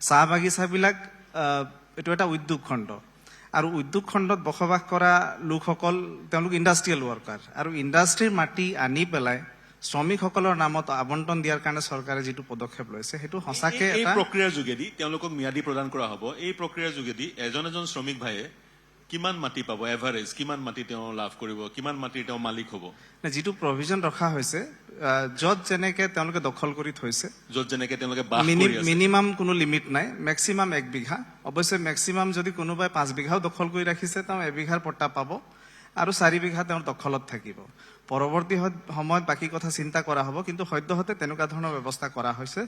চাহ বাগিচাবিলাক এইটো এটা উদ্যোগ খণ্ড আৰু উদ্যোগ খণ্ডত বসবাস কৰা লোকসকল তেওঁলোক ইণ্ডাষ্ট্ৰিয়েল ৱৰ্কাৰ আৰু ইণ্ডাষ্ট্ৰিৰ মাটি আনি পেলাই শ্ৰমিকসকলৰ নামত আবণ্টন দিয়াৰ কাৰণে চৰকাৰে যিটো পদক্ষেপ লৈছে সেইটো সঁচাকে এই এটা প্ৰক্ৰিয়াৰ যোগেদি তেওঁলোকক ম্যাদী প্ৰদান কৰা হ'ব এই প্ৰক্ৰিয়াৰ যোগেদি এজন শ্ৰমিক ভাইয়ে কিমান মাটি পাব এভাৰেজ কিমান মাটি তেওঁ লাভ কৰিব কিমান মাটিৰ তেওঁ মালিক হ'ব যিটো প্ৰভিজন ৰখা হৈছে য'ত যেনেকে তেওঁলোকে দখল কৰি থৈছে য'ত যেনেকে তেওঁলোকে বাস কৰি আছে মিনিমাম কোনো লিমিট নাই মেক্সিমাম 1 বিঘা অৱশ্যে মেক্সিমাম যদি কোনোবাই 5 বিঘাও দখল কৰি ৰাখিছে তেওঁ 1 বিঘাৰ পট্টা পাব আৰু 4 বিঘা তেওঁৰ দখলত থাকিব পৰৱৰ্তী সময়ত বাকি কথা চিন্তা কৰা হ'ব কিন্তু সদ্যহতে তেনেকুৱা ধৰণৰ ব্যৱস্থা কৰা হৈছে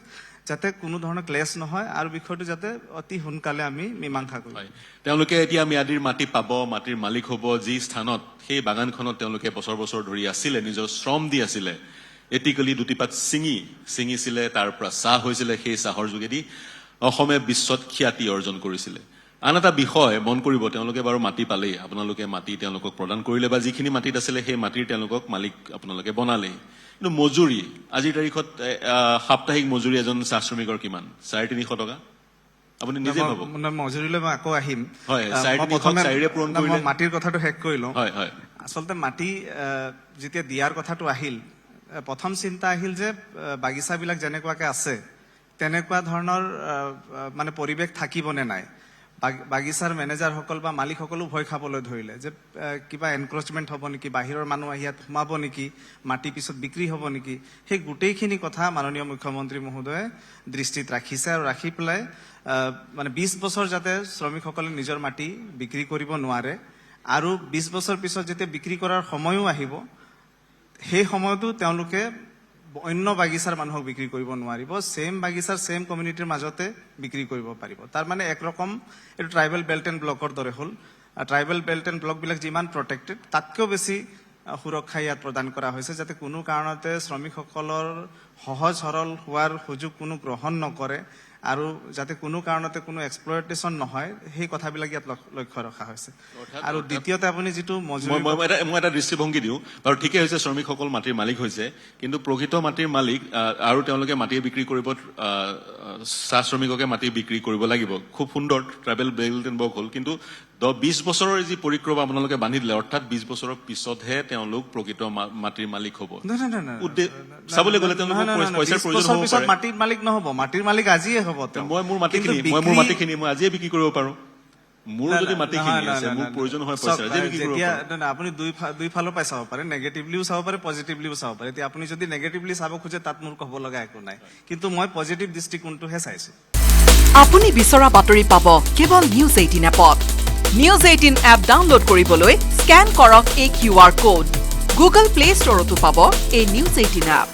যাতে কোনো ধৰণৰ ক্লেশ নহয় আৰু বিষয়টো যাতে অতি সোনকালে আমি মীমাংসা কৰো তেওঁলোকে এতিয়া ম্যাদীৰ মাটি পাব মাটিৰ মালিক হ'ব যি স্থানত সেই বাগানখনত তেওঁলোকে বছৰ বছৰ ধৰি আছিলে নিজৰ শ্ৰম দি আছিলে এটিকলি দুটিপাত ছিঙিছিলে তাৰ পৰা চাহ হৈছিলে সেই চাহৰ যোগেদি অসমে বিশ্বত খ্যাতি অৰ্জন কৰিছিলে আন এটা বিষয় মন কৰিব তেওঁলোকে বাৰু মাটি পালেই আপোনালোকে মাটি তেওঁলোকক প্ৰদান কৰিলে বা যিখিনি মাটিত আছিলে সেই মাটিৰ তেওঁলোকক মালিক আপোনালোকে বনালেই কিন্তু মজুৰি আজিৰ তাৰিখত সাপ্তাহিক মজুৰি এজন চাহ শ্ৰমিকৰ কিমান 350 টকা আপুনি নিজে ভাবক মজুৰিলৈ মই আকৌ আহিম হয় 450 পূৰণ কৰিলে মাটিৰ কথাটো শেষ কৰি লওঁ হয় হয় আচলতে মাটি যেতিয়া দিয়াৰ কথাটো আহিল প্ৰথম চিন্তা আহিল যে বাগিচাবিলাক যেনেকুৱাকে আছে তেনেকুৱা ধৰণৰ মানে পৰিৱেশ থাকিবনে নাই বাগিচাৰ মেনেজাৰসকল বা মালিকসকলো ভয় খাবলৈ ধৰিলে যে কিবা এনক্ৰচমেণ্ট হ'ব নেকি বাহিৰৰ মানুহ আহি ইয়াত সোমাব নেকি মাটি পিছত বিক্ৰী হ'ব নেকি সেই গোটেইখিনি কথা মাননীয় মুখ্যমন্ত্ৰী মহোদয়ে দৃষ্টিত ৰাখিছে আৰু ৰাখি পেলাই মানে 20 বছৰ যাতে শ্ৰমিকসকলে নিজৰ মাটি বিক্ৰী কৰিব নোৱাৰে আৰু 20 বছৰ পিছত যেতিয়া বিক্ৰী কৰাৰ সময়ও আহিব সেই সময়তো তেওঁলোকে অন্য বাগিচাৰ মানুহক বিক্ৰী কৰিব নোৱাৰিব সেম বাগিচাৰ সেম কমিউনিটিৰ মাজতে বিক্ৰী কৰিব পাৰিব তাৰ মানে একৰকম এইটো ট্ৰাইবেল বেল্ট এণ্ড ব্লকৰ দৰে হ'ল ট্ৰাইবেল বেল্ট এণ্ড ব্লকবিলাক যিমান প্ৰটেক্টেড তাতকৈও বেছি সুৰক্ষা ইয়াত প্ৰদান কৰা হৈছে যাতে কোনো কাৰণতে শ্ৰমিকসকলৰ সহজ সৰল হোৱাৰ সুযোগ কোনো গ্ৰহণ নকৰে আৰু যাতে কোনো কাৰণতে কোনো এক্সপ্লয়টেশ্যন নহয় সেই কথাবিলাক ইয়াত লক্ষ্য ৰখা হৈছে আৰু দ্বিতীয়তে আপুনি যিটো মই এটা দৃষ্টিভংগী দিওঁ বাৰু ঠিকেই হৈছে শ্ৰমিকসকল মাটিৰ মালিক হৈছে কিন্তু প্ৰকৃত মাটিৰ মালিক আৰু তেওঁলোকে মাটি বিক্ৰী কৰিব চাহ শ্ৰমিককে মাটি বিক্ৰী কৰিব লাগিব খুব সুন্দৰ ট্ৰাইবেল বেল্ট এণ্ড ব্লক হ'ল কিন্তু 20 বছৰৰ যি পৰিক্ৰমা আপোনালোকে বান্ধি দিলে অৰ্থাৎ 20 বছৰৰ পিছতহে তেওঁলোক প্ৰকৃত মাটিৰ মালিক হ'ব চাবলৈ গ'লে তেওঁলোকৰ পইচাৰ প্ৰয়োজন হ'ব পাৰে মাটিৰ মালিক নহ'ব মাটিৰ মালিক আজিয়ে হ'ব মই মোৰ মাটিখিনি মই আজিয়ে বিক্ৰী কৰিব পাৰোঁ মোৰ যদি মাটিখিনি আছে মোৰ প্ৰয়োজন হয় পইচা আজিয়ে বিক্ৰী কৰিব পাৰোঁ আপুনি দুই ফালৰ পৰা চাব পাৰে নেগেটিভলিও চাব পাৰে পজিটিভলিও চাব পাৰে এতিয়া আপুনি যদি নেগেটিভলি চাব খোজে তাত মোৰ ক'ব লগা একো নাই কিন্তু মই পজিটিভ দৃষ্টিকোণটোহে চাইছো আপুনি বিচৰা বাতৰি পাব কেৱল নিউজ 18 এপত নিউজ 18 এপ ডাউনলোড কৰিবলৈ স্ক্যান কৰক এই QR কোড গুগল প্লে ষ্টৰতো পাব এই নিউজ 18 এপ